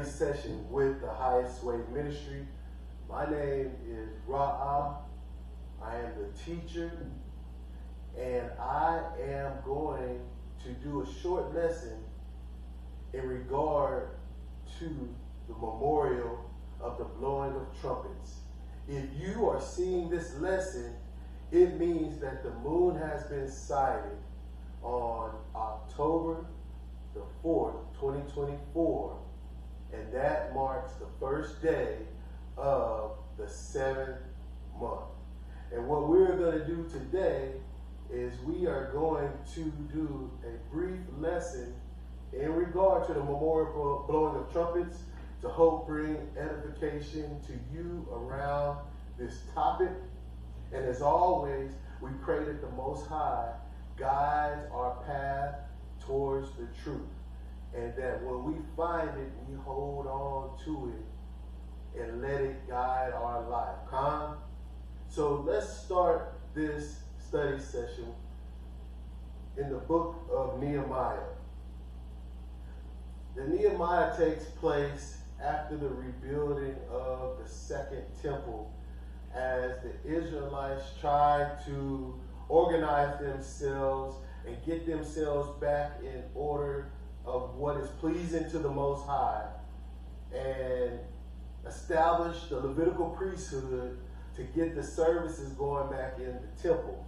study session with the THWministry. My name is Raah. I am the teacher, and I am going to do a short lesson in regard to the memorial of the blowing of trumpets. If you are seeing this lesson, it means that the moon has been sighted on October the 4th, 2024, and that marks the first day of the 7th month. And what we're going to do today is we are going to do a brief lesson in regard to the memorial blowing of trumpets to hope bring edification to you around this topic. And as always, we pray that the Most High guides our path towards the truth, and that when we find it, we hold on to it and let it guide our life. So let's start this study session in the book of Nehemiah. The Nehemiah takes place after the rebuilding of the Second Temple, as the Israelites tried to organize themselves and get themselves back in order of what is pleasing to the Most High, and establish the Levitical priesthood to get the services going back in the temple.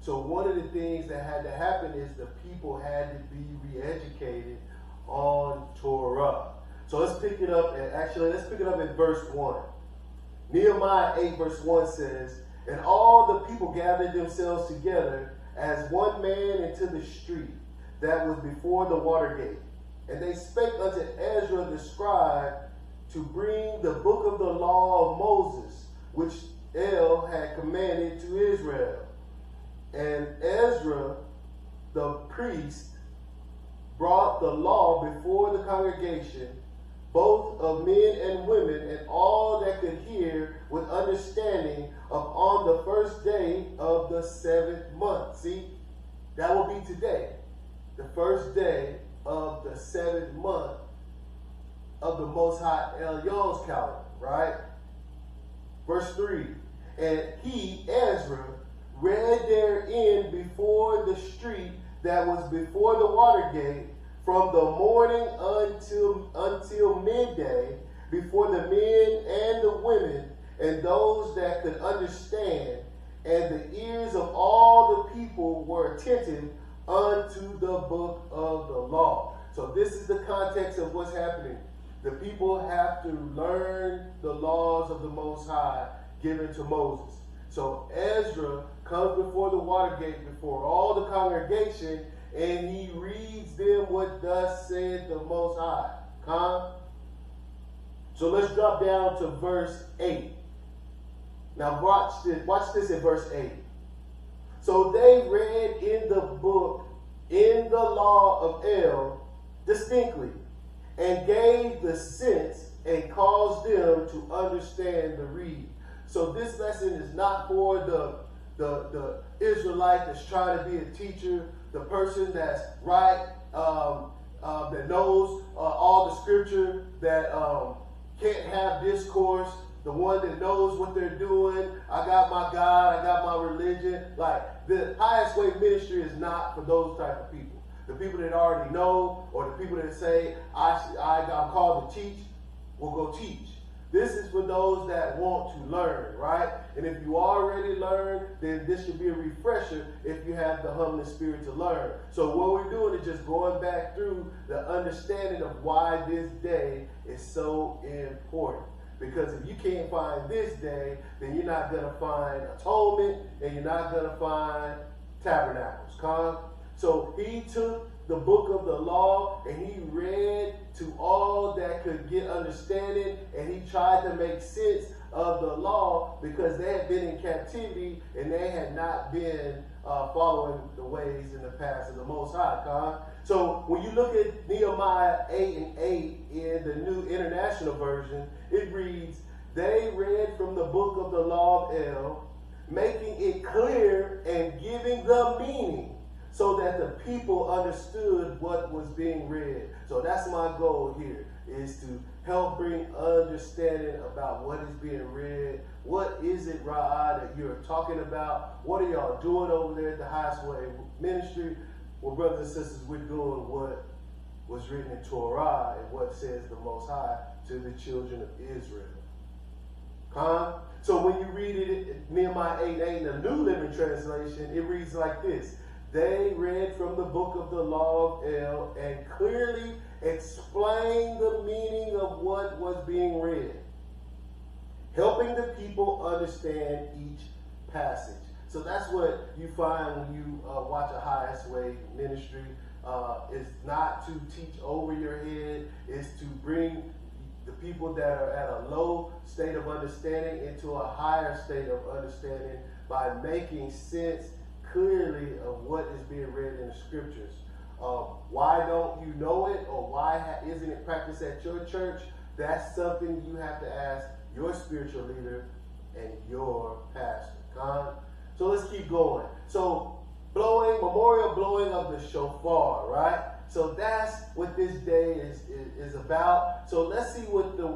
So one of the things that had to happen is the people had to be re-educated on Torah. So let's pick it up, and let's pick it up in verse 1. Nehemiah 8 verse 1 says, "And all the people gathered themselves together as one man into the street that was before the water gate. And they spake unto Ezra the scribe to bring the book of the law of Moses, which El had commanded to Israel. And Ezra the priest brought the law before the congregation, both of men and women, and all that could hear with understanding, on the first day of the 7th month." See, that will be today, the first day of the 7th month of the Most High Elyon's calendar, right? Verse 3, "And he, Ezra, read therein before the street that was before the water gate, from the morning until midday, before the men and the women, and those that could understand, and the ears of all the people were attentive unto the book of the law." So this is the context of what's happening. The people have to learn the laws of the Most High given to Moses. So Ezra comes before the water gate, before all the congregation, and he reads them what thus said the Most High. So let's drop down to verse 8. Now watch this in verse 8. "So they read in the book, in the law of El, distinctly, and gave the sense and caused them to understand the read." So this lesson is not for the Israelite that's trying to be a teacher, the person that's right, that knows all the scripture, that can't have discourse, the one that knows what they're doing. I got my God, I got my religion. Like, the THWministry is not for those type of people. The people that already know, or the people that say, I'm called to teach, will go teach. This is for those that want to learn, right? And if you already learned, then this should be a refresher if you have the humbling spirit to learn. So what we're doing is just going back through the understanding of why this day is so important. Because if you can't find this day, then you're not going to find atonement, and you're not going to find tabernacles. So he took the book of the law, and he read to all that could get understanding, and he tried to make sense of the law, because they had been in captivity and they had not been following the ways in the past of the Most High. So when you look at Nehemiah 8 and 8 in the New International Version, it reads, "They read from the book of the law of El, making it clear and giving the meaning, so that the people understood what was being read." So that's my goal here, is to help bring understanding about what is being read. What is it, Raah, that you're talking about? What are y'all doing over there at the THWministry? Well, brothers and sisters, we're doing what was written in Torah and what says the Most High to the children of Israel. So when you read it, Nehemiah 8:8 in the New Living Translation, it reads like this. They read from the book of the law of El and clearly explained the meaning of what was being read, helping the people understand each passage. So that's what you find when you watch a Highest Way ministry. It's not to teach over your head. It's to bring the people that are at a low state of understanding into a higher state of understanding by making sense clearly of what is being read in the scriptures. Why don't you know it, or why isn't it practiced at your church? That's something you have to ask your spiritual leader and your pastor. So let's keep going. So memorial blowing of the shofar, right? So that's what this day is about. So let's look at the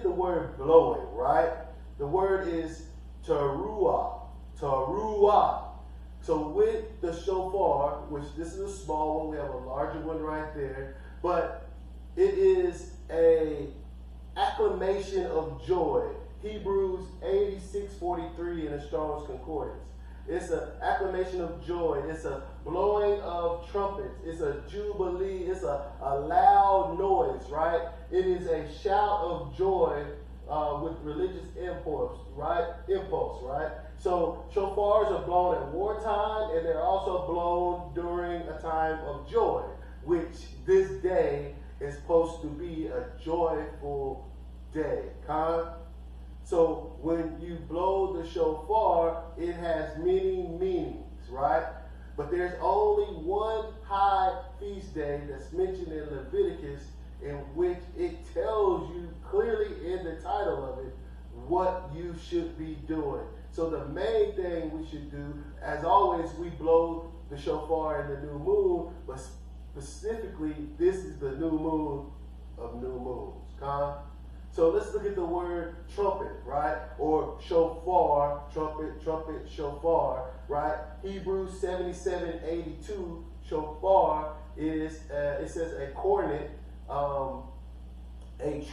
word blowing, right? The word is teruah. So with the shofar, which this is a small one, we have a larger one right there, but it is a acclamation of joy. Hebrews 86:43 in the Strong's Concordance. It's an acclamation of joy. It's a blowing of trumpets. It's a jubilee. It's a loud noise, right? It is a shout of joy with religious impulse, right? So shofars are blown at wartime, and they're also blown during a time of joy, which this day is supposed to be a joyful day. So when you blow the shofar, it has many meanings, right? But there's only one high feast day that's mentioned in Leviticus, in which it tells you clearly in the title of it what you should be doing. So the main thing we should do, as always, we blow the shofar in the new moon, but specifically, this is the new moon of new moons. So let's look at the word trumpet, right? Or shofar, trumpet, shofar, right? Hebrews 77:82, shofar is, it says a cornet, a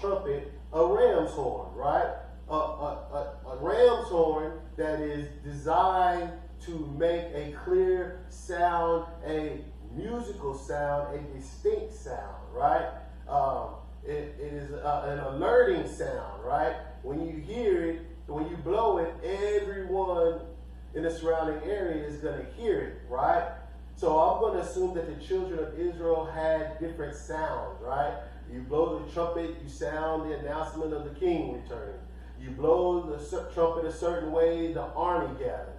trumpet, a ram's horn, right? A ram's horn that is designed to make a clear sound, a musical sound, a distinct sound, right? It is an alerting sound, right? When you hear it, when you blow it, everyone in the surrounding area is going to hear it, right? So I'm going to assume that the children of Israel had different sounds, right? You blow the trumpet, you sound the announcement of the king returning. You blow the trumpet a certain way, the army gathers.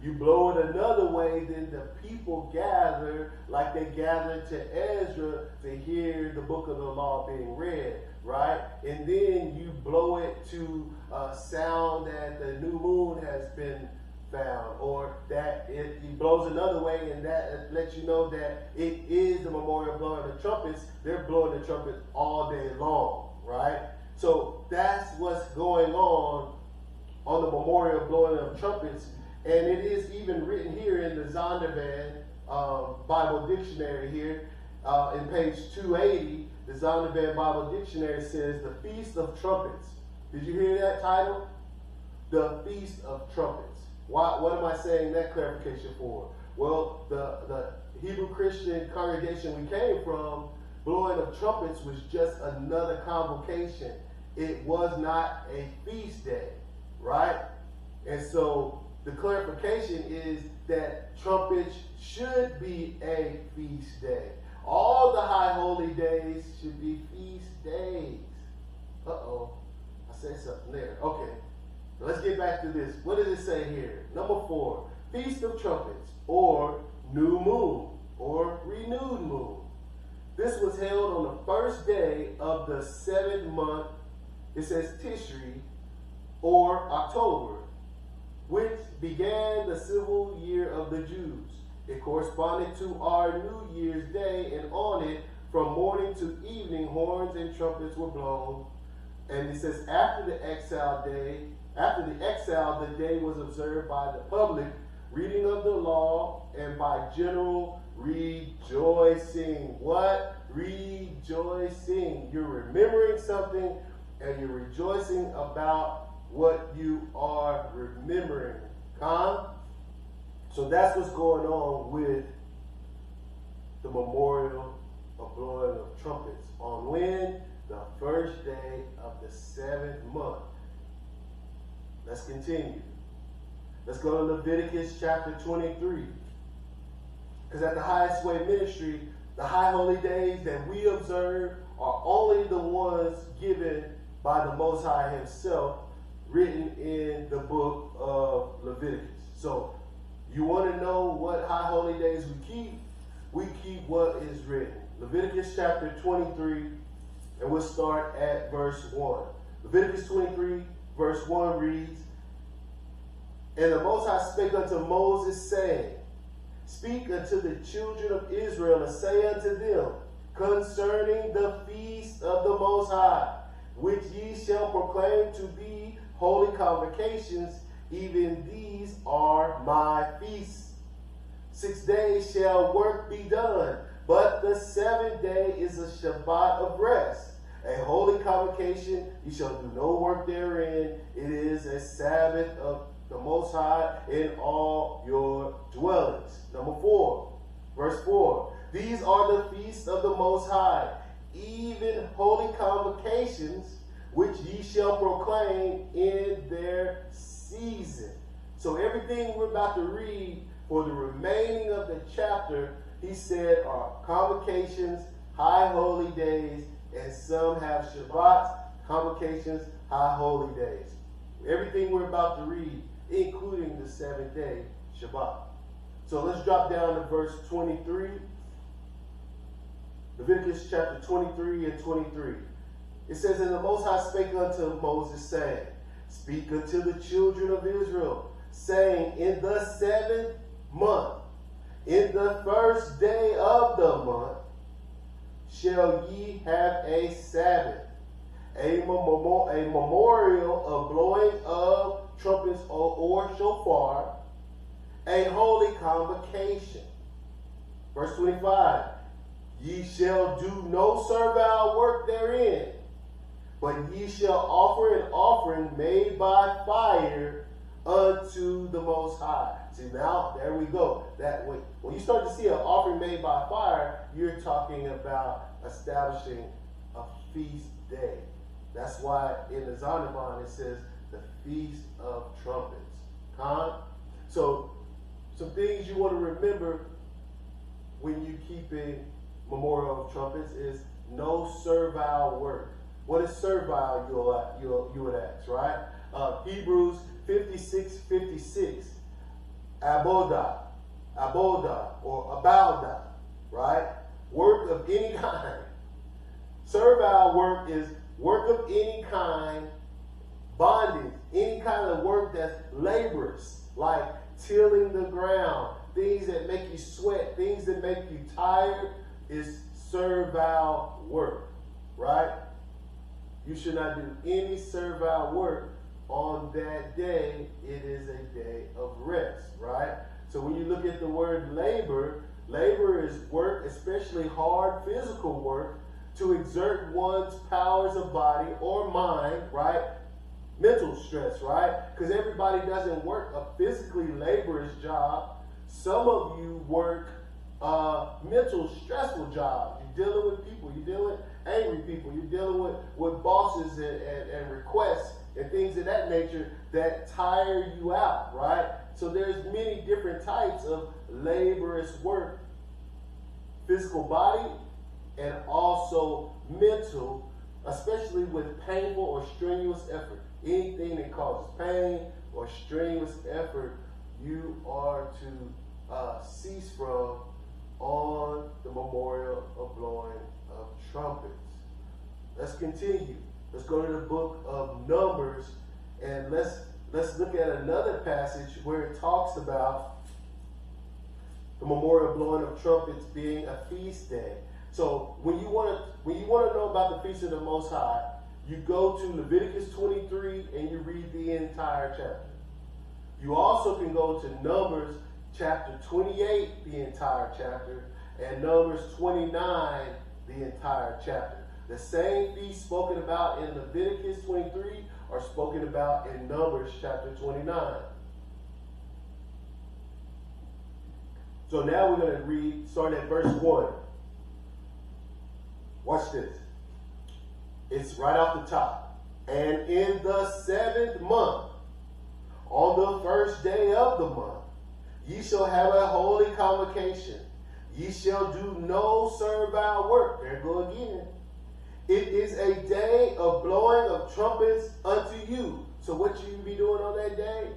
You blow it another way, then the people gather like they gathered to Ezra to hear the book of the law being read, right? And then you blow it to sound that the new moon has been found, or that it blows another way, and that lets you know that it is the memorial blowing of the trumpets. They're blowing the trumpets all day long, right? So that's what's going on the memorial blowing of trumpets. And it is even written here in the Zondervan Bible Dictionary here, in page 280, the Zondervan Bible Dictionary says the Feast of Trumpets. Did you hear that title? The Feast of Trumpets. What am I saying that clarification for? Well, the Hebrew Christian congregation we came from, blowing of trumpets was just another convocation. It was not a feast day, right? And so the clarification is that trumpets should be a feast day. All the high holy days should be feast days. Uh-oh, I said something there. Okay, let's get back to this. What does it say here? Number 4, Feast of Trumpets, or New Moon, or Renewed Moon. This was held on the first day of the 7th month. It says Tishri, or October, which began the civil year of the Jews. It corresponded to our New Year's Day, and on it, from morning to evening, horns and trumpets were blown. And it says, after the exile, the day was observed by the public reading of the law and by general rejoicing. What? Rejoicing. You're remembering something and you're rejoicing about what you are remembering. So that's what's going on with the memorial of blowing of trumpets. On when? The first day of the 7th month. Let's continue. Let's go to Leviticus chapter 23. Because at the THWministry, the high holy days that we observe are only the ones given by the Most High himself, written in the book of Leviticus. So, you want to know what high holy days we keep? We keep what is written. Leviticus chapter 23, and we'll start at verse 1. Leviticus 23, verse 1 reads, And the Most High spake unto Moses, saying, Speak unto the children of Israel, and say unto them, concerning the feast of the Most High, which ye shall proclaim to be holy convocations, even these are my feasts. 6 days shall work be done, but the 7th day is a Shabbat of rest, a holy convocation. You shall do no work therein. It is a Sabbath of the Most High in all your dwellings. Number 4, verse 4. These are the feasts of the Most High, even holy convocations, which ye shall proclaim in their season. So everything we're about to read for the remaining of the chapter, he said, are convocations, high holy days, and some have Shabbats, convocations, high holy days. Everything we're about to read, including the 7th day, Shabbat. So let's drop down to verse 23. Leviticus chapter 23 and 23. It says, And the Most High spake unto Moses, saying, Speak unto the children of Israel, saying, In the 7th month, in the first day of the month, shall ye have a Sabbath, a memorial of blowing of trumpets or shofar, a holy convocation. Verse 25, Ye shall do no servile work therein, but ye shall offer an offering made by fire unto the Most High. See, now, there we go. That when you start to see an offering made by fire, you're talking about establishing a feast day. That's why in the Zondervan it says the Feast of Trumpets. So, some things you want to remember when you keep a memorial of trumpets is no servile work. What is servile, you would ask, right? Hebrews 56:56. Abodah, or abauda, right? Work of any kind. Servile work is work of any kind, bondage, any kind of work that's laborious, like tilling the ground, things that make you sweat, things that make you tired, is servile work, right? You should not do any servile work on that day. It is a day of rest, right? So when you look at the word labor, labor is work, especially hard physical work, to exert one's powers of body or mind, right? Mental stress, right? Because everybody doesn't work a physically laborious job. Some of you work mental stressful jobs. You're dealing with people. You're dealing with angry people. You're dealing with bosses and requests and things of that nature that tire you out, right? So there's many different types of laborious work. Physical body and also mental, especially with painful or strenuous effort. Anything that causes pain or strenuous effort, you are to cease from on the memorial of blowing of trumpets. Let's continue. Let's go to the book of Numbers, and let's look at another passage where it talks about the memorial blowing of trumpets being a feast day. So when you want to know about the Feast of the Most High, you go to Leviticus 23 and you read the entire chapter. You also can go to Numbers chapter 28, the entire chapter, and Numbers 29, the entire chapter. The same feast spoken about in Leviticus 23 are spoken about in Numbers chapter 29. So now we're going to read, starting at verse 1. Watch this. It's right off the top. And in the 7th month, on the first day of the month, ye shall have a holy convocation. Ye shall do no servile work. There you go again. It is a day of blowing of trumpets unto you. So what you be doing on that day?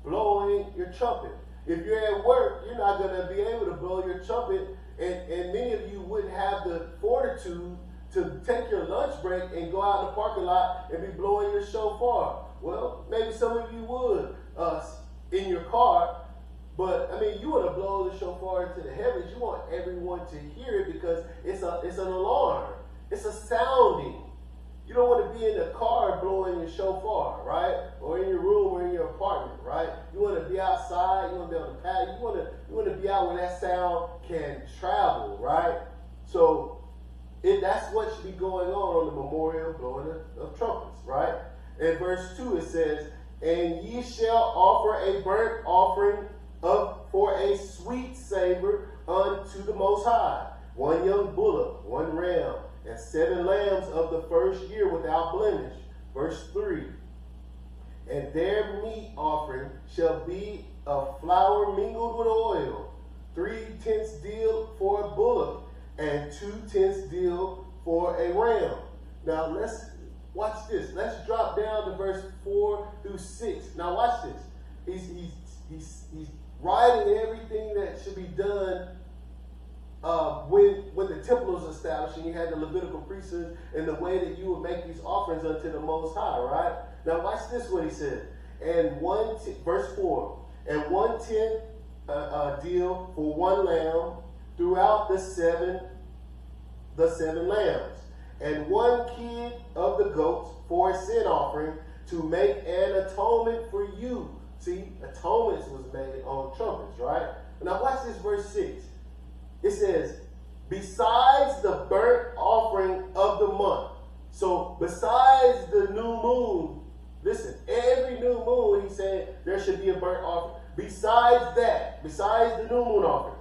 Blowing your trumpet. If you're at work, you're not going to be able to blow your trumpet. And many of you wouldn't have the fortitude to take your lunch break and go out in the parking lot and be blowing your shofar. Well, maybe some of you would in your car. But, I mean, you want to blow the shofar into the heavens. You want everyone to hear it because it's an alarm. It's a sounding. You don't want to be in the car blowing your shofar, right? Or in your room or in your apartment, right? You want to be outside. You want to be on the patio. You want to be out where that sound can travel, right? So that's what should be going on the memorial blowing of trumpets, right? In verse 2 it says, and ye shall offer a burnt offering for a sweet savor unto the Most High, 1 young bullock, 1 ram, and 7 lambs of the first year without blemish. Verse 3. And their meat offering shall be of flour mingled with oil, 3 tenths deal for a bullock, and 2 tenths deal for a ram. Now let's watch this. Let's drop down to verse 4 through 6. Now watch this. He's writing everything that should be done when the temple was established and you had the Levitical priesthood and the way that you would make these offerings unto the Most High, right? Now watch this what he said. And verse 4, and 1/10 deal for 1 lamb throughout the seven lambs, and 1 kid of the goats for a sin offering to make an atonement for you. See, atonements was made on trumpets, right? Now watch this verse 6. It says, besides the burnt offering of the month. So besides the new moon, listen, every new moon, he said there should be a burnt offering. Besides that, besides the new moon offering,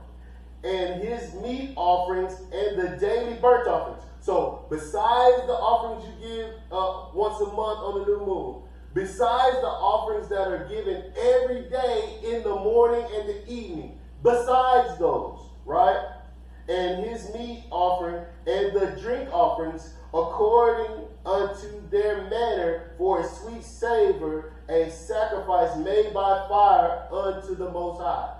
and his meat offerings and the daily burnt offerings. So besides the offerings you give once a month on the new moon, besides the offerings that are given every day in the morning and the evening, besides those, right? And his meat offering and the drink offerings according unto their manner for a sweet savor, a sacrifice made by fire unto the Most High.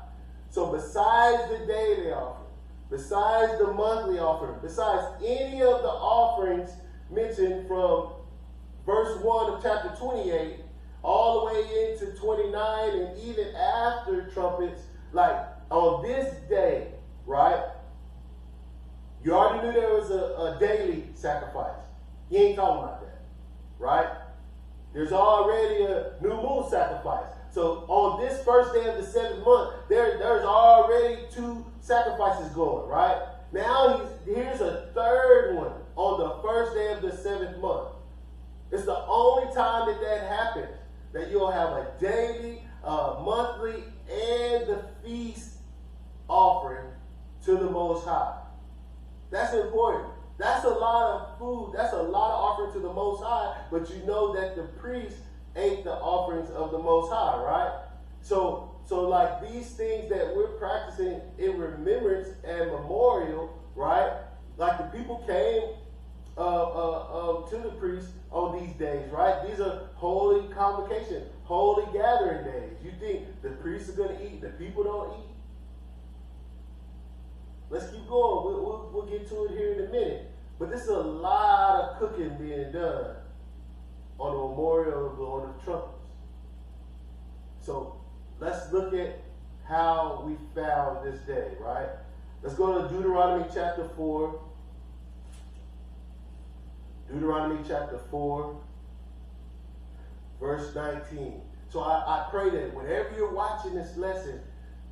So besides the daily offering, besides the monthly offering, besides any of the offerings mentioned from verse 1 of chapter 28 all the way into 29 and even after trumpets, like on this day, right? You already knew there was a daily sacrifice. He ain't talking about that, right? There's already a new moon sacrifice. So on this first day of the 7th month, there's already 2 sacrifices going, right? Now here's a 3rd one on the first day of the 7th month. It's the only time that happens, that you'll have a daily, monthly, and the feast offering to the Most High. That's important. That's a lot of food. That's a lot of offering to the Most High, but you know that the priest ate the offerings of the Most High, right? So like these things that we're practicing in remembrance and memorial, right? Like the people came to the priest on these days, right? These are holy convocation, holy gathering days. You think the priests are going to eat, the people don't eat? Let's keep going. We'll get to it here in a minute. But this is a lot of cooking being done on the memorial of the Lord of Trumpets. So let's look at how we found this day, right? Let's go to Deuteronomy chapter 4, Deuteronomy chapter 4, verse 19. So I pray that whenever you're watching this lesson,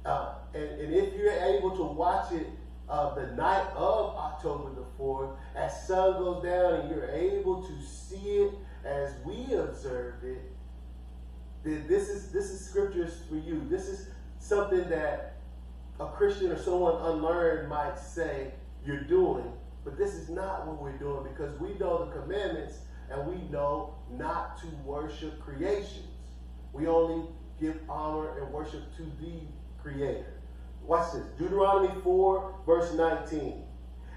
and if you're able to watch it the night of October the 4th, as sun goes down and you're able to see it as we observed it, then this is scriptures for you. This is something that a Christian or someone unlearned might say you're doing, but this is not what we're doing, because we know the commandments and we know not to worship creations. We only give honor and worship to the Creator. Watch this. Deuteronomy 4, verse 19.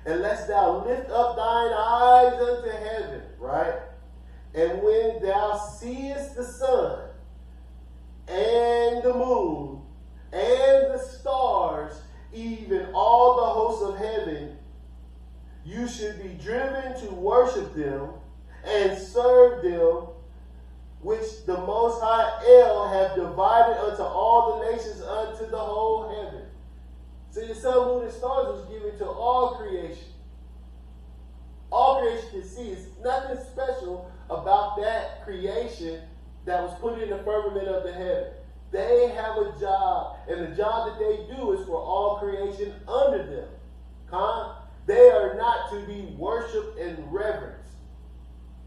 Unless thou lift up thine eyes unto heaven, right? And when thou seest the sun and the moon and the stars, even all the hosts of heaven, you should be driven to worship them and serve them, which the Most High El have divided unto all the nations, unto the whole heaven. So the sun, moon, and stars was given to all creation. All creation can see. It's nothing special about that creation that was put in the firmament of the heaven. They have a job, and the job that they do is for all creation under them. They are not to be worshipped and reverenced.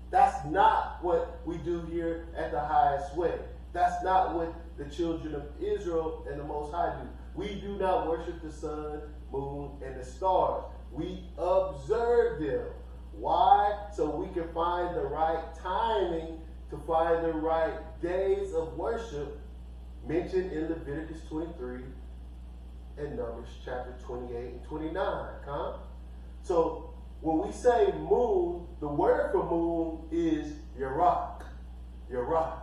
That's not what we do here at the highest way. That's not what the children of Israel and the Most High do. We do not worship the sun, moon, and the stars. We observe them. Why? So we can find the right timing to find the right days of worship mentioned in Leviticus 23 and Numbers chapter 28 and 29. So when we say moon, the word for moon is Raah. Raah.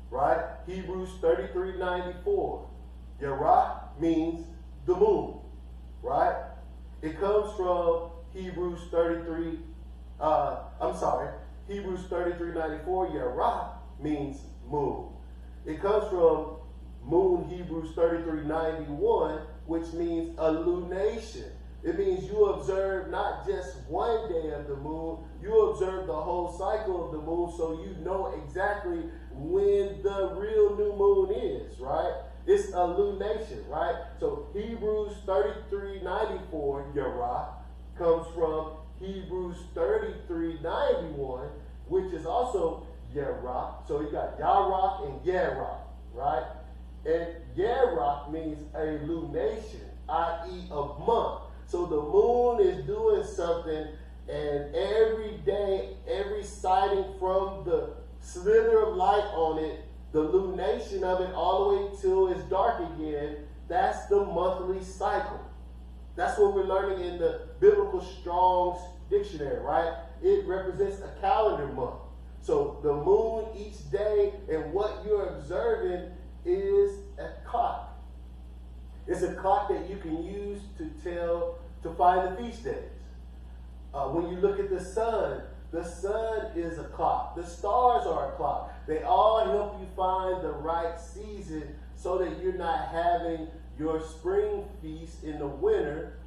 Right? Hebrews 33:94. Raah means the moon. Right? It comes from Hebrews 33:94. Raah means moon. It comes from moon, Hebrews 33:91, which means a lunation. It means you observe not just one day of the moon, you observe the whole cycle of the moon, so you know exactly when the real new moon is, right? It's a lunation, right? So Hebrews 33:94, Raah, comes from Hebrews 33:91, which is also Raah. So you got Yarach and Yarach, right? And Yarach means a lunation, i.e. a month. So the moon is doing something, and every day, every sighting from the slither of light on it, the lunation of it all the way till it's dark again, that's the monthly cycle. That's what we're learning in the Biblical Strong's Dictionary, right? It represents a calendar month. So the moon each day and what you're observing is a clock. It's a clock that you can use to find the feast days. When you look at the sun is a clock. The stars are a clock. They all help you find the right season so that you're not having your spring feast in the winter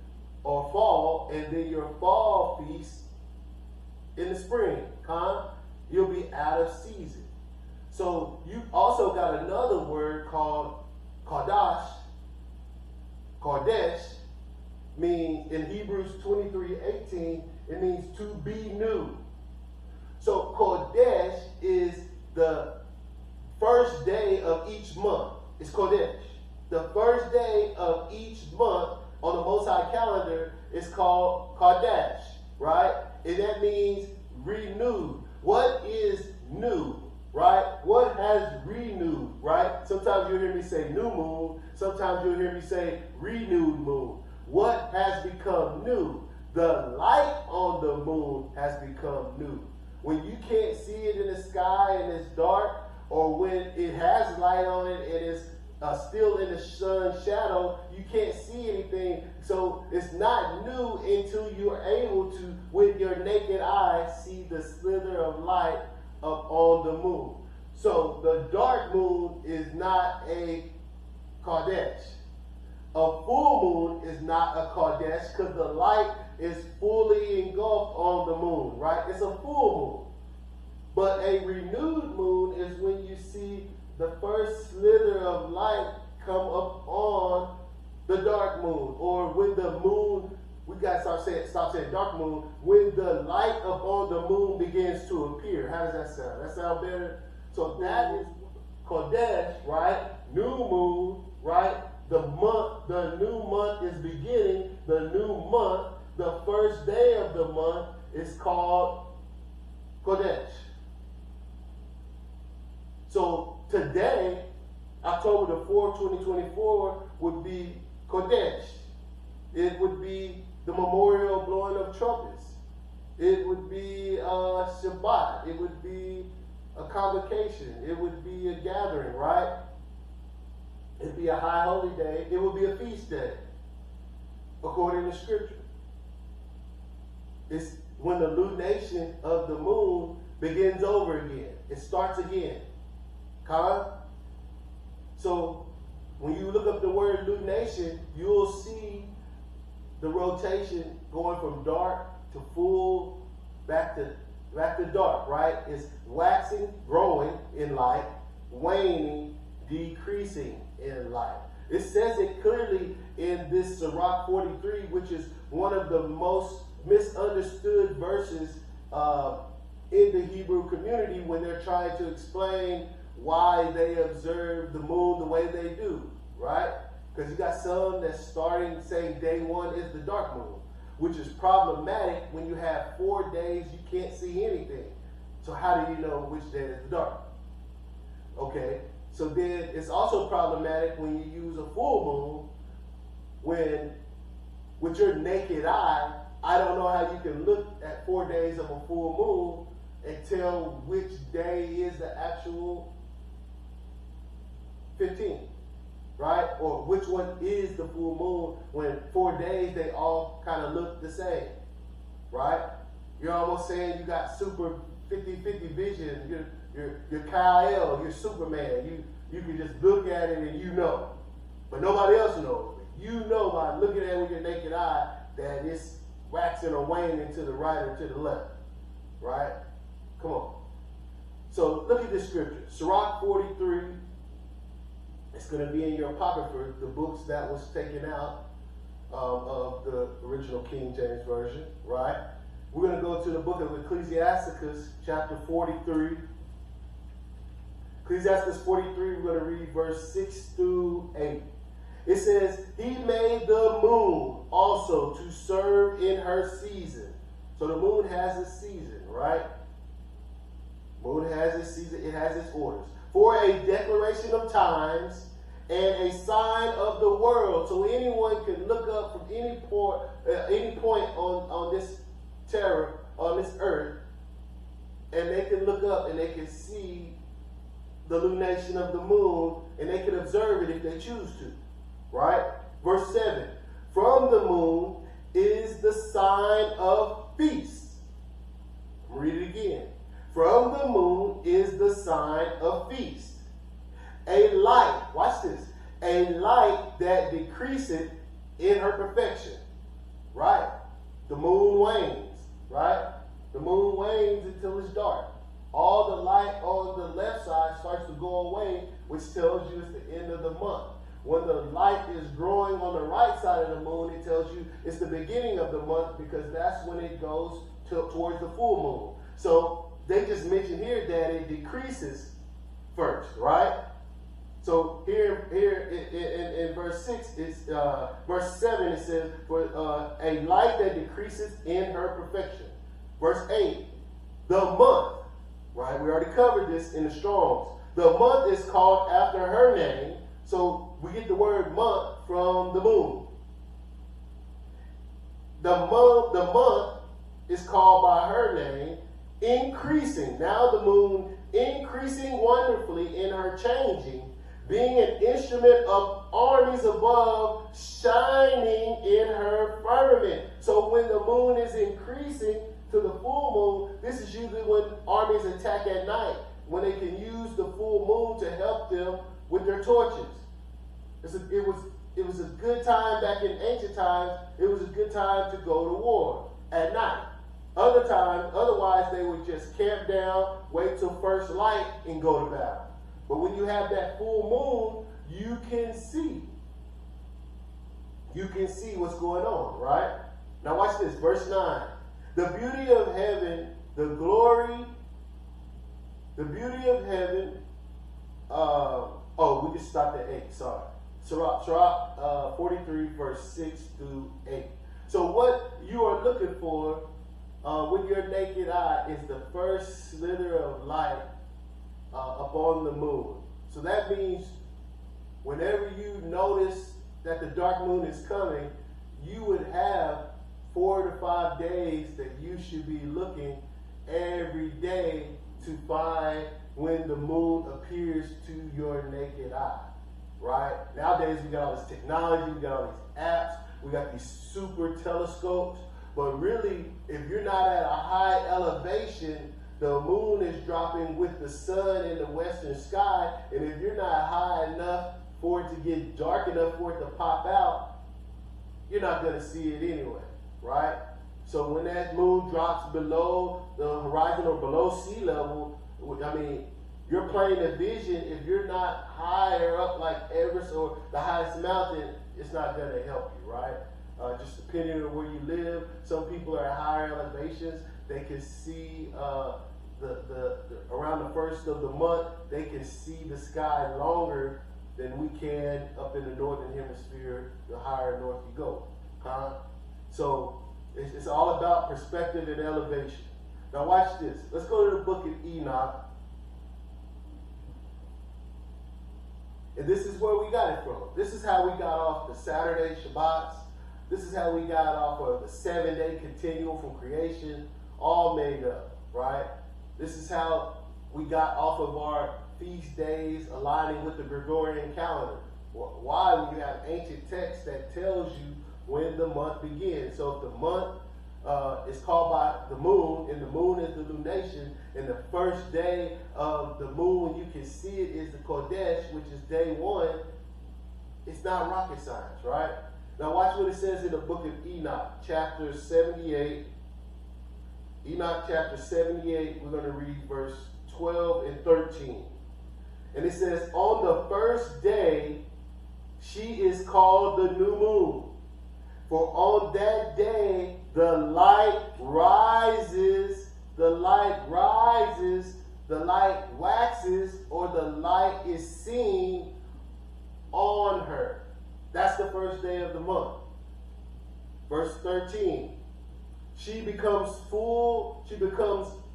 or fall, and then your fall feast in the spring. You'll be out of season. So you also got another word called Kodesh, means in Hebrews 23:18, it means to be new. So Kodesh is the first day of each month. It's Kodesh. The first day of each month on the Most High calendar is called Kodesh, right? And that means renewed. What is new, right? What has renewed, right? Sometimes you'll hear me say new moon. Sometimes you'll hear me say renewed moon. What has become new? The light on the moon has become new. When you can't see it in the sky and it's dark, or when it has light on it and it's still in the sun's shadow, you can't see anything. So it's not new until you are able to, with your naked eye, see the slither of light up on the moon. So the dark moon is not a Kodesh. A full moon is not a Kodesh because the light is fully engulfed on the moon, right? It's a full moon. But a renewed moon is when you see the first slither of light come up on the dark moon, or when the moon, we got to stop saying dark moon, when the light upon the moon begins to appear. How does that sound? That sound better? So that is Kodesh, right? New moon, right? The new month is beginning. The new month, the first day of the month is called Kodesh. So today, October the 4th, 2024, would be Kodesh. It would be the memorial blowing of trumpets. It would be Shabbat. It would be a convocation. It would be a gathering, right? It would be a high holy day. It would be a feast day, according to Scripture. It's when the lunation of the moon begins over again. It starts again. So when you look up the word lunation, you'll see the rotation going from dark to full, back to dark, right? It's waxing, growing in light, waning, decreasing in light. It says it clearly in this Sirach 43, which is one of the most misunderstood verses in the Hebrew community when they're trying to explain why they observe the moon the way they do, right? Because you got some that's starting saying day one is the dark moon, which is problematic when you have 4 days you can't see anything. So how do you know which day is the dark? Okay, so then it's also problematic when you use a full moon when, with your naked eye, I don't know how you can look at 4 days of a full moon and tell which day is the actual 15, right? Or which one is the full moon when 4 days they all kind of look the same, right? You're almost saying you got super 50-50 vision. You're Kyle, you're Superman. You can just look at it and you know. But nobody else knows. You know by looking at it with your naked eye that it's waxing or waning to the right or to the left, right? Come on. So look at this scripture. Sirach 43. It's going to be in your apocrypha, the books that was taken out of the original King James Version, right? We're going to go to the book of Ecclesiasticus, chapter 43. Ecclesiasticus 43, we're going to read verse 6 through 8. It says, he made the moon also to serve in her season. So the moon has its season, right? Moon has its season, it has its orders. For a declaration of times and a sign of the world. So anyone can look up from any point on this terror, on this earth, and they can look up and they can see the lunation of the moon, and they can observe it if they choose to. Right? Verse 7. From the moon is the sign of feast. Read it again. From the moon is the sign of feast. A light, watch this, a light that decreaseth in her perfection. Right? The moon wanes. Right? The moon wanes until it's dark. All the light on the left side starts to go away, which tells you it's the end of the month. When the light is growing on the right side of the moon, it tells you it's the beginning of the month, because that's when it goes towards the full moon. So they just mentioned here that it decreases first, right? So here in verse 6, verse 7, it says, for a light that decreases in her perfection. Verse 8, the month, right? We already covered this in the Strongs. The month is called after her name. So we get the word month from the moon. The month is called by her name, increasing. Now the moon increasing wonderfully in her changing, being an instrument of armies above, shining in her firmament. So when the moon is increasing to the full moon, this is usually when armies attack at night, when they can use the full moon to help them with their torches. It was it was a good time back in ancient times. It was a good time to go to war at night. Otherwise they would just camp down, wait till first light, and go to battle. But when you have that full moon, you can see. You can see what's going on, right? Now watch this, verse 9. The beauty of heaven, the glory, the beauty of heaven. We just stopped at 8, sorry. Surah 43, verse 6 through 8. So what you are looking for with your naked eye is the first slither of light upon the moon. So that means whenever you notice that the dark moon is coming, you would have 4 to 5 days that you should be looking every day to find when the moon appears to your naked eye, right? Nowadays we got all this technology, we got all these apps, we got these super telescopes, but really, if you're not at a high elevation, the moon is dropping with the sun in the western sky, and if you're not high enough for it to get dark enough for it to pop out, you're not going to see it anyway, right? So when that moon drops below the horizon or below sea level, I mean, your plane of vision, if you're not higher up like Everest or the highest mountain, it's not going to help you, right? Just depending on where you live. Some people are at higher elevations. They can see around the first of the month, they can see the sky longer than we can up in the northern hemisphere, the higher north you go. So it's all about perspective and elevation. Now watch this. Let's go to the book of Enoch. And this is where we got it from. This is how we got off the Saturday Shabbats. This is how we got off of the 7-day continuum from creation, all made up, right? This is how we got off of our feast days aligning with the Gregorian calendar. Why? When you have ancient text that tells you when the month begins. So if the month is called by the moon, and the moon is the lunation, and the first day of the moon when you can see it is the Kodesh, which is day 1, it's not rocket science, right? Now watch what it says in the book of Enoch, chapter 78. Enoch chapter 78, we're going to read verse 12 and 13. And it says, on the first day, she is called the new moon. For on that day, the light rises, the light waxes, or the light is seen on her. That's the first day of the month. Verse 13. She becomes a full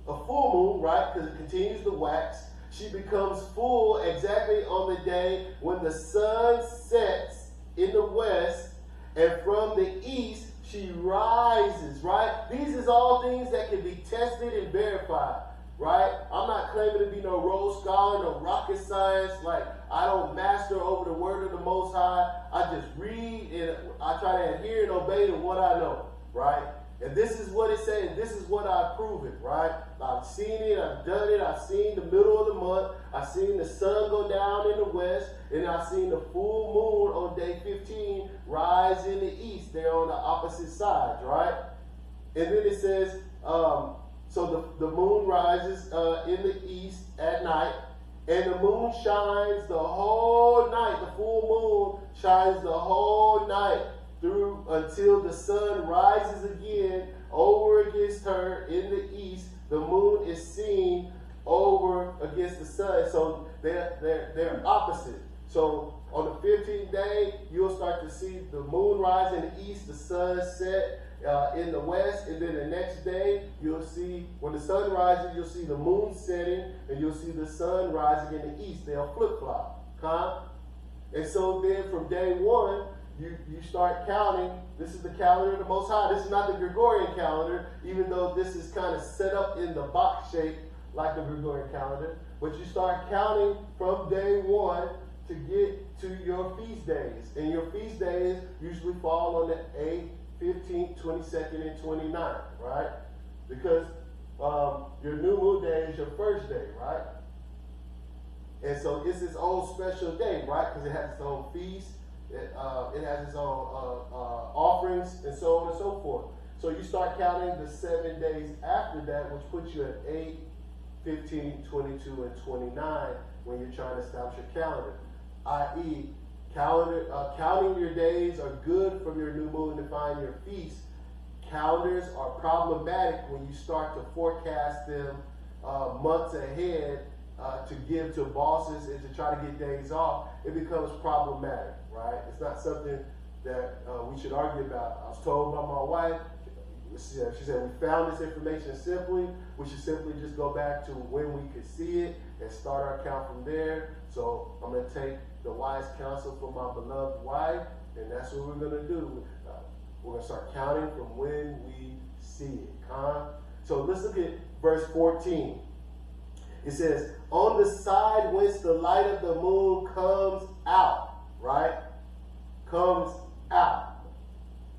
moon, right? Because it continues to wax. She becomes full exactly on the day when the sun sets in the west, and from the east she rises, right? These is all things that can be tested and verified, right? I'm not claiming to be no Rhodes Scholar, no rocket science. Like, I don't master over the word of the Most High. I just read and I try to adhere and obey to what I know, right? And this is what it says. This is what I've proven, right? I've seen it. I've done it. I've seen the middle of the month. I've seen the sun go down in the west. And I've seen the full moon on day 15 rise in the east. They're on the opposite sides, right? And then it says, so the moon rises in the east at night. And the moon shines the whole night. The full moon shines the whole night through until the sun rises again over against her in the east. The moon is seen over against the sun. So they're opposite. So on the 15th day, you'll start to see the moon rise in the east, the sun set in the west, and then the next day you'll see, when the sun rises, you'll see the moon setting, and you'll see the sun rising in the east. They'll flip-flop. And so then from day 1, you start counting. This is the calendar of the Most High. This is not the Gregorian calendar, even though this is kind of set up in the box shape like the Gregorian calendar. But you start counting from day 1 to get to your feast days. And your feast days usually fall on the 8th, 15th, 22nd, and 29th, right? Because your new moon day is your first day, right? And so it's its own special day, right? Because it has its own feast. It has its own offerings and so on and so forth. So you start counting the 7 days after that, which puts you at 8, 15, 22, and 29 when you're trying to establish your calendar. I.e., counting your days are good from your new moon to find your feasts. Calendars are problematic when you start to forecast them months ahead to give to bosses and to try to get days off. It becomes problematic, right? It's not something that we should argue about. I was told by my wife, she said, we found this information simply. We should simply just go back to when we could see it and start our count from there. So I'm going to take the wise counsel from my beloved wife, and that's what we're going to do. We're going to start counting from when we see it. So let's look at verse 14. It says, on the side whence the light of the moon comes out, right? Comes out.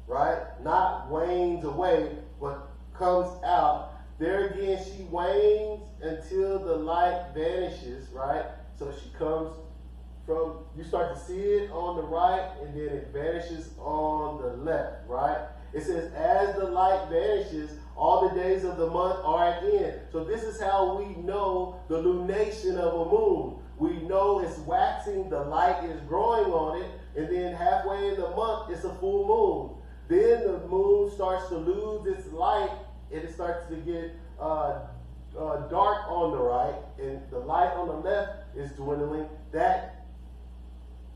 Right? Not wanes away, but comes out. There again she wanes until the light vanishes, right? So she comes from, you start to see it on the right, and then it vanishes on the left, right? It says, as the light vanishes, all the days of the month are at end. So this is how we know the lunation of a moon. We know it's waxing, the light is growing on it, and then halfway in the month, it's a full moon. Then the moon starts to lose its light, and it starts to get dark on the right, and the light on the left is dwindling. That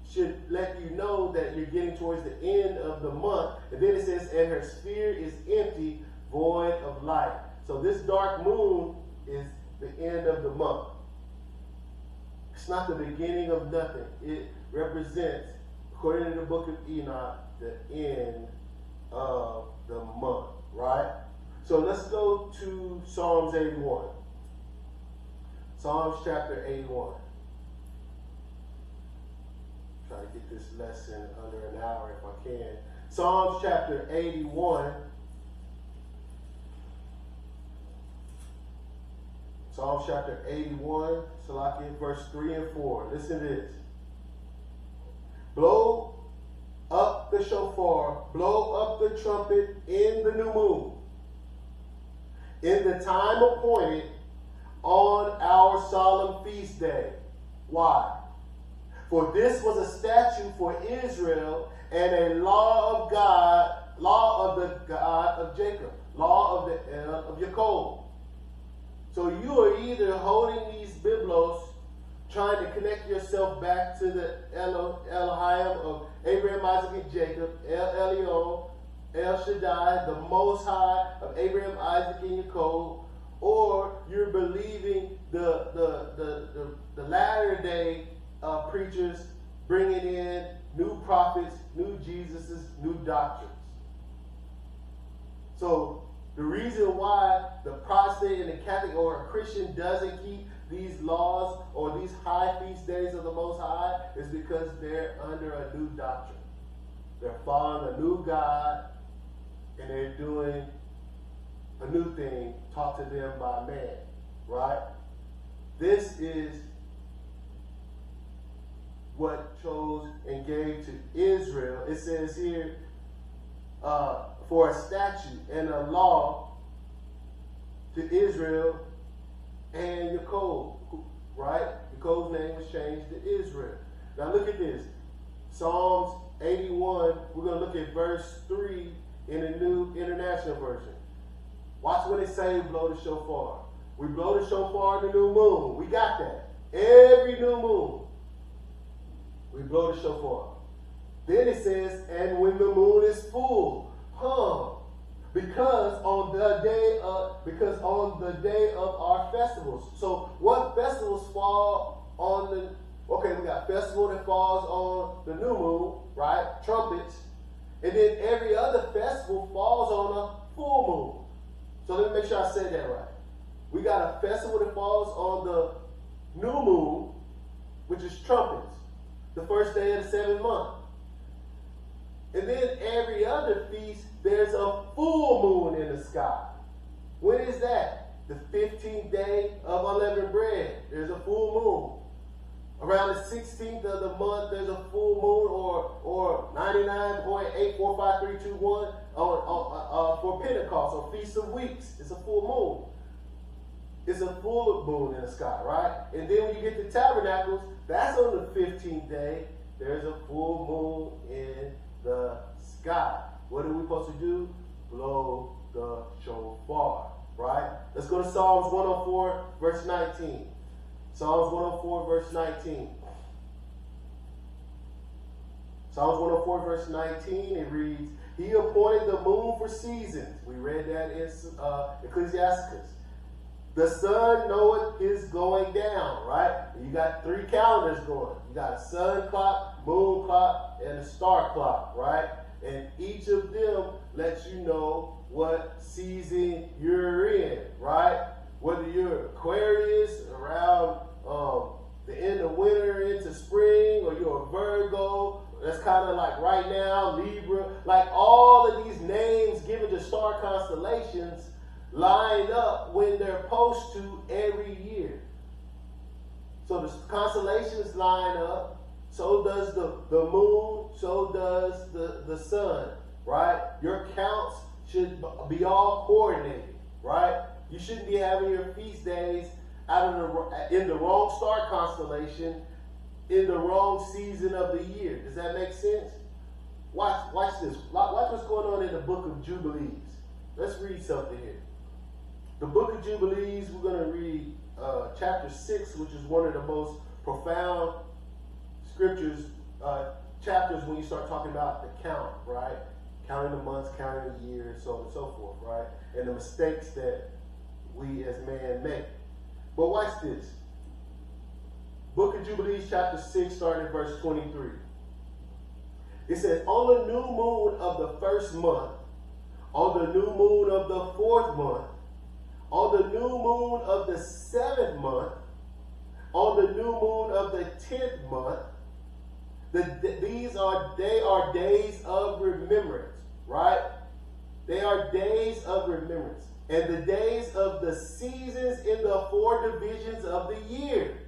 should let you know that you're getting towards the end of the month. And then it says, and her sphere is empty, void of light. So this dark moon is the end of the month. It's not the beginning of nothing. It represents, according to the book of Enoch, the end of the month, right? So let's go to Psalms 81. Psalms chapter 81. Try to get this lesson under an hour if I can. Psalms chapter 81. Psalms chapter 81, Salakia, verse 3 and 4. Listen to this. Blow up the shofar, blow up the trumpet in the new moon, in the time appointed on our solemn feast day. Why? For this was a statute for Israel and a law of God, law of the God of Jacob, law of the of Yaakov. So you are either holding these biblos, trying to connect yourself back to the Elohim of Abraham, Isaac, and Jacob, Elyon, El Shaddai, the Most High of Abraham, Isaac, and Yaakov, or you're believing the latter day preachers bringing in new prophets, new Jesuses, new doctrines. So the reason why the Protestant and the Catholic or a Christian doesn't keep these laws or these high feast days of the Most High is because they're under a new doctrine. They're following a new God, and they're doing a new thing taught to them by man, right? This is what chose and gave to Israel. It says here, for a statute and a law to Israel and Yaakov, right? Yaakov's name was changed to Israel. Now look at this. Psalms 81, we're going to look at verse 3 in the New International Version. Watch what it says, blow the shofar. We blow the shofar in the new moon. We got that. Every new moon, we blow the shofar. Then it says, and when the moon is full, because on the day of our festivals. So what festivals fall on the? Okay, we got festival that falls on the new moon, right? Trumpets, and then every other festival falls on a full moon. So let me make sure I said that right. We got a festival that falls on the new moon, which is trumpets, the first day of the 7th month. And then every other feast, there's a full moon in the sky. When is that? The 15th day of unleavened bread. There's a full moon. Around the 16th of the month, there's a full moon, or 99.845321 for Pentecost or Feast of Weeks. It's a full moon. It's a full moon in the sky, right? And then when you get to Tabernacles, that's on the 15th day. There's a full moon in the sky. What are we supposed to do? Blow the shofar, right? Let's go to Psalms 104, verse 19. Psalms 104, verse 19. Psalms 104, verse 19, it reads, He appointed the moon for seasons. We read that in Ecclesiasticus. The sun knoweth his going down, right? You got 3 calendars going. You got a sun clock, moon clock, and a star clock, right? And each of them lets you know what season you're in, right? Whether you're Aquarius around the end of winter into spring, or you're a Virgo, that's kind of like right now, Libra, like all of these names given to star constellations line up when they're supposed to every year. So the constellations line up, so does the moon, so does the sun, right? Your counts should be all coordinated, right? You shouldn't be having your feast days in the wrong star constellation in the wrong season of the year. Does that make sense? Watch this. Watch what's going on in the book of Jubilees. Let's read something here. The book of Jubilees, we're going to read chapter 6, which is one of the most profound scriptures, chapters when you start talking about the count, right? Counting the months, counting the years, so on and so forth, right? And the mistakes that we as man make. But watch this. Book of Jubilees, chapter 6, starting at verse 23. It says, On the new moon of the first month, on the new moon of the 4th month, on the new moon of the 7th month, on the new moon of the 10th month, they are days of remembrance, right? They are days of remembrance. And the days of the seasons in the 4 divisions of the year.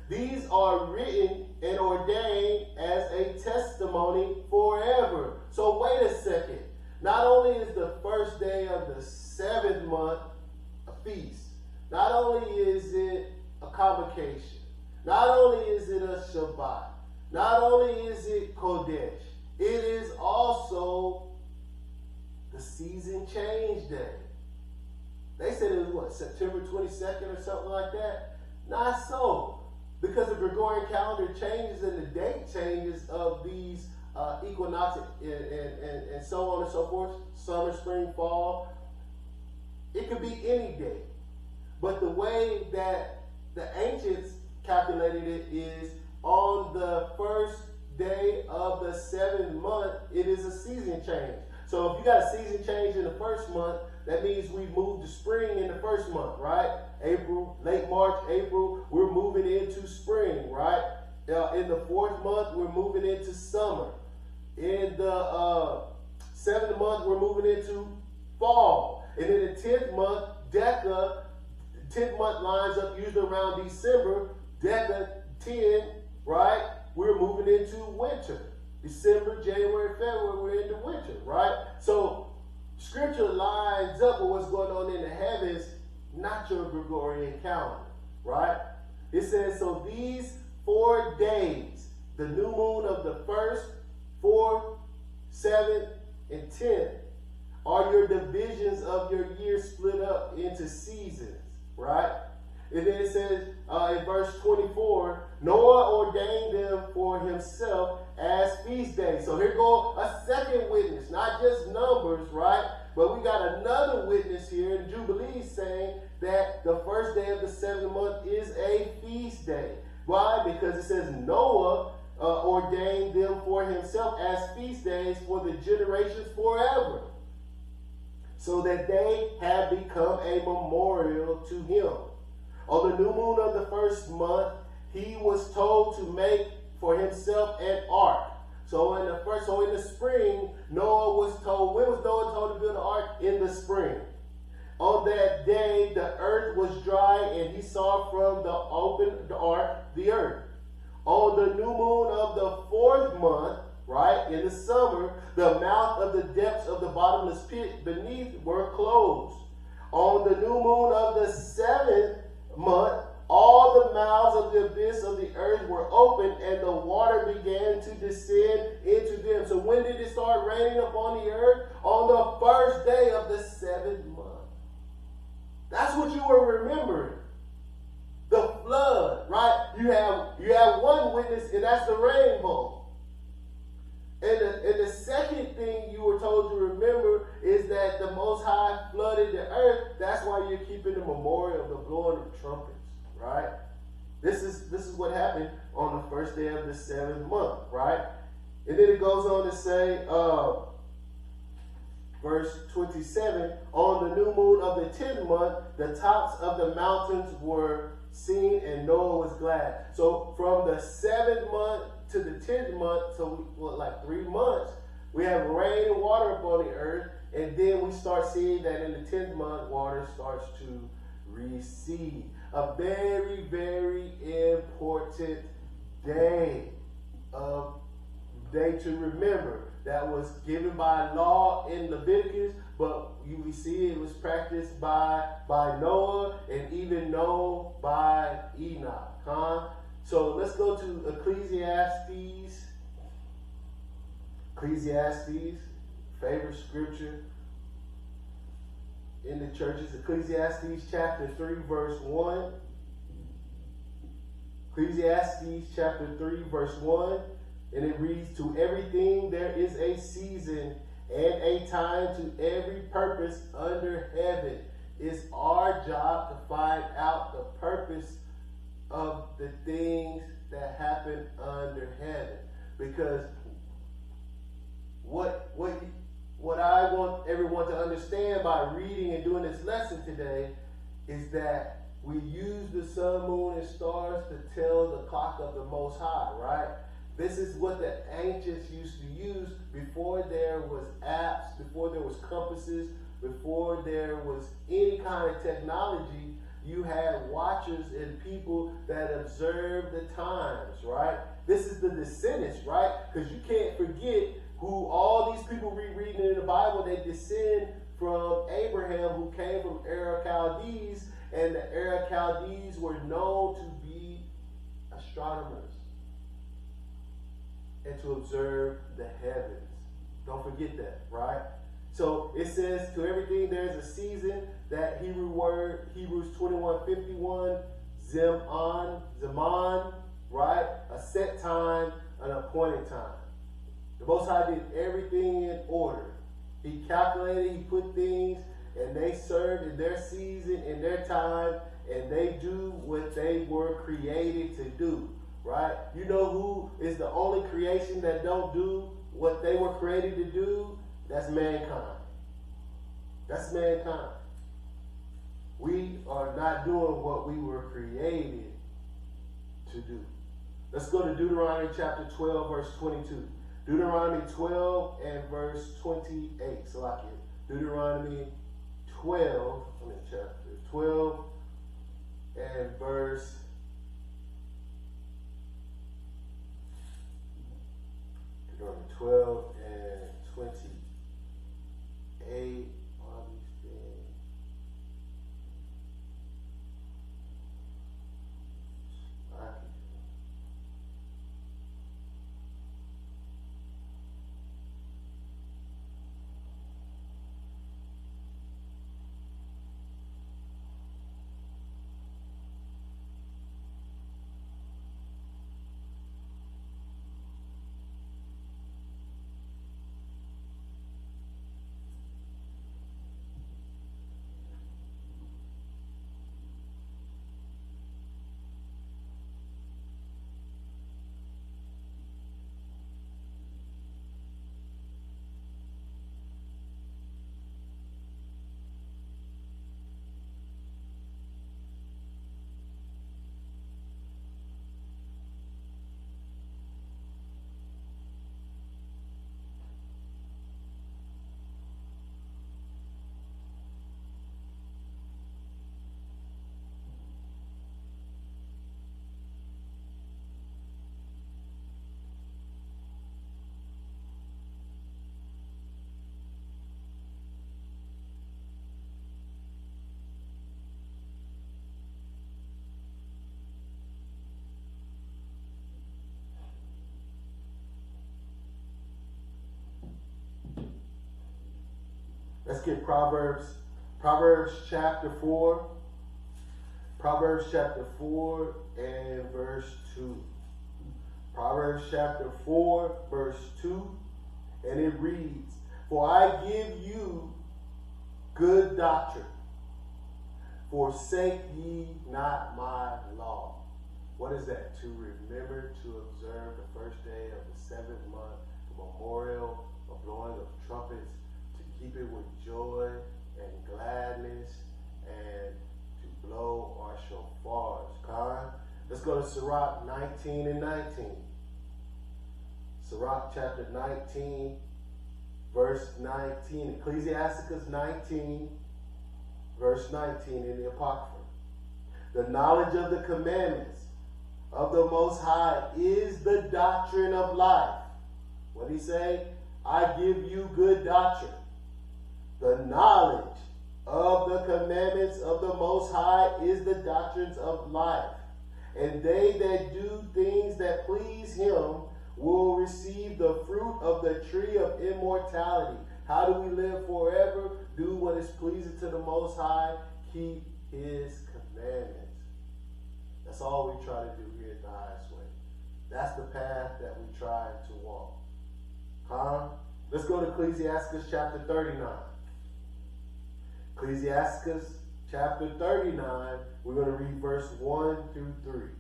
These are written and ordained as a testimony forever. So wait a second. Not only is the first day of the 7th month a feast, not only is it a convocation, not only is it a Shabbat, not only is it Kodesh, it is also the season change day. They said it was what, September 22nd or something like that? Not so. Because the Gregorian calendar changes and the date changes of these equinoxes and so on and so forth, summer, spring, fall. It could be any day. But the way that the ancients calculated it is on the first day of the 7th month, it is a season change. So if you got a season change in the first month, that means we moved to spring in the first month, right? April, late March, April, we're moving into spring, right? In the 4th month, we're moving into summer. In the 7th month, we're moving into fall. And in the 10th month, Deca, 10th month lines up usually around December. Deca 10, right? We're moving into winter. December, January, February, we're into winter, right? So Scripture lines up with what's going on in the heavens, not your Gregorian calendar, right? It says, so these 4 days, the new moon of the 1st, 4th, 7th, and 10th, are your divisions of your year split up into seasons, right? And then it says in verse 24, Noah ordained them for himself as feast days. So here go a second witness, not just numbers, right? But we got another witness here in Jubilees saying that the first day of the 7th month is a feast day. Why? Because it says Noah ordained them for himself as feast days for the generations forever, so that they have become a memorial to him. On the new moon of the 1st month, he was told to make for himself an ark. So in the spring, Noah was told. When was Noah told to build an ark? In the spring. On that day, the earth was dry, and he saw from the ark the earth. the new moon of the 4th month, right, in the summer, the mouth of the depths of the bottomless pit beneath were closed. On the new moon of the 7th month, all the mouths of the abyss of the earth were opened, and the water began to descend into them. So when did it start raining upon the earth? On the first day of the 7th month. That's what you were remembering. The flood, right? You have one witness, and that's the rainbow. And the second thing you were told to remember is that the Most High flooded the earth. That's why you're keeping the memorial of the blowing of trumpets, right? This is what happened on the first day of the 7th month, right? And then it goes on to say, verse 27, on the new moon of the 10th month, the tops of the mountains were seen, and Noah was glad. So from the 7th month to the 10th month, so like 3 months, we have rain and water upon the earth, and then we start seeing that in the 10th month, water starts to recede. A very, very important day to remember. That was given by law in Leviticus, but we see it was practiced by Noah and even known by Enoch. So let's go to Ecclesiastes. Ecclesiastes, favorite scripture in the churches. Ecclesiastes chapter 3, verse 1. Ecclesiastes chapter 3, verse 1. And it reads, to everything there is a season and a time to every purpose under heaven. It's our job to find out the purpose of the things that happen under heaven. Because what I want everyone to understand by reading and doing this lesson today is that we use the sun, moon, and stars to tell the clock of the Most High, right? This is what the ancients used to use before there was apps, before there was compasses, before there was any kind of technology. You had watchers and people that observed the times, right? This is the descendants, right? Because you can't forget who all these people reading in the Bible, they descend from Abraham, who came from Ur Chaldees, and the Ur Chaldees were known to be astronomers and to observe the heavens. Don't forget that, right? So it says, to everything there's a season. That Hebrew word, Hebrews 21:51, Zaman, right? A set time, an appointed time. The Most High did everything in order. He calculated, he put things, and they served in their season, in their time, and they do what they were created to do. Right? You know who is the only creation that don't do what they were created to do? That's mankind. That's mankind. We are not doing what we were created to do. Let's go to Deuteronomy chapter 12, verse 22. Deuteronomy 12 and verse 28. So like it. Deuteronomy 12, chapter 12 and verse 12 and 28. All these things. Let's get Proverbs chapter 4. Proverbs chapter 4 and verse 2. Proverbs chapter 4, verse 2. And it reads, "For I give you good doctrine. Forsake ye not my law." What is that? To remember to observe the first day of the 7th month, the memorial of blowing of trumpets, to keep it with joy and gladness, and to blow our shofars. Con? Let's go to Sirach 19 and 19. Sirach chapter 19, verse 19. Ecclesiasticus 19, verse 19 in the Apocrypha. "The knowledge of the commandments of the Most High is the doctrine of life." What did he say? I give you good doctrine. The knowledge of the commandments of the Most High is the doctrines of life. And they that do things that please him will receive the fruit of the tree of immortality. How do we live forever? Do what is pleasing to the Most High. Keep his commandments. That's all we try to do here at the Highest Way. That's the path that we try to walk. Let's go to Ecclesiasticus chapter 39. Ecclesiasticus chapter 39, we're going to read verse 1 through 3.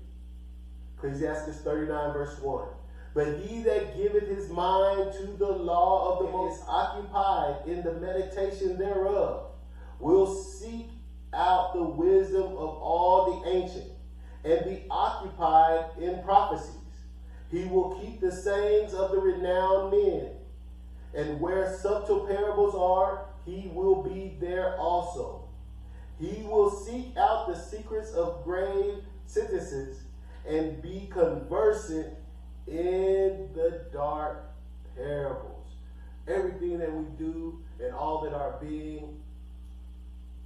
Ecclesiasticus 39, verse 1. "But he that giveth his mind to the law of the Most is occupied in the meditation thereof, will seek out the wisdom of all the ancient, and be occupied in prophecies. He will keep the sayings of the renowned men, and where subtle parables are, he will be there also. He will seek out the secrets of grave sentences, and be conversant in the dark parables." Everything that we do and all that our being,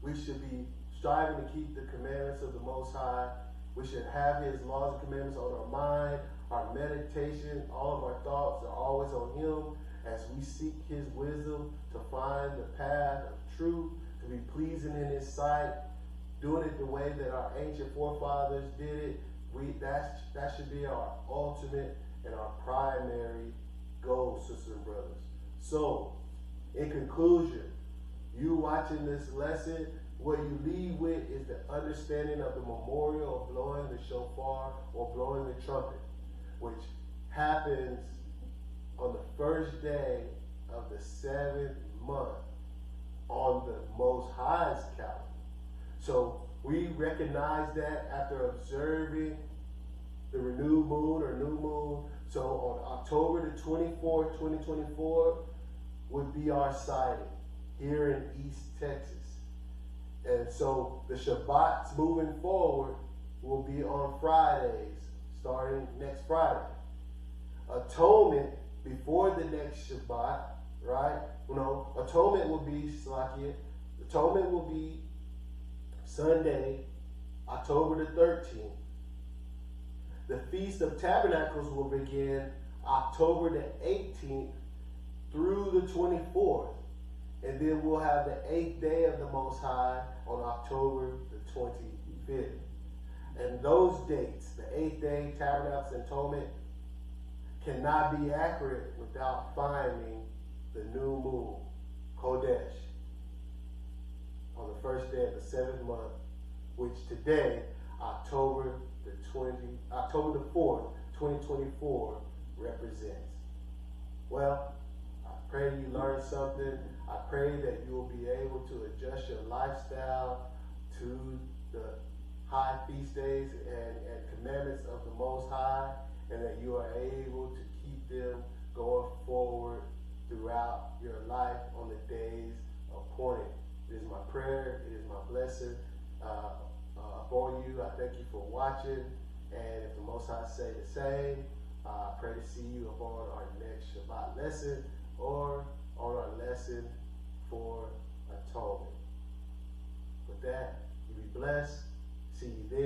we should be striving to keep the commandments of the Most High. We should have his laws and commandments on our mind, our meditation, all of our thoughts are always on him as we seek his wisdom to find the path of truth, to be pleasing in his sight, doing it the way that our ancient forefathers did it. That should be our ultimate and our primary goal, sisters and brothers. So, in conclusion, you watching this lesson, what you leave with is the understanding of the memorial of blowing the shofar or blowing the trumpet, which happens on the first day of the 7th month on the Most High's calendar. So we recognize that after observing the renewed moon or new moon. So on October the 24th, 2024 would be our sighting here in East Texas. And so the Shabbats moving forward will be on Fridays, starting next Friday. Atonement before the next Shabbat, right? Atonement will be Atonement will be Sunday, October the 13th. The Feast of Tabernacles will begin October the 18th through the 24th. And then we'll have the 8th day of the Most High on October the 25th. And those dates, the 8th day, Tabernacles, and Atonement, cannot be accurate without finding the new moon, Kodesh, on the first day of the 7th month, which today, October the 4th, 2024, represents. Well, I pray you learned something. I pray that you will be able to adjust your lifestyle to the high feast days and commandments of the Most High, and that you are able to keep them going forward throughout your life on the days appointed. It is my prayer, it is my blessing upon you. I thank you for watching, and if the Most High say the same, I pray to see you upon our next Shabbat lesson or on our lesson for atonement. With that, you be blessed. See you there.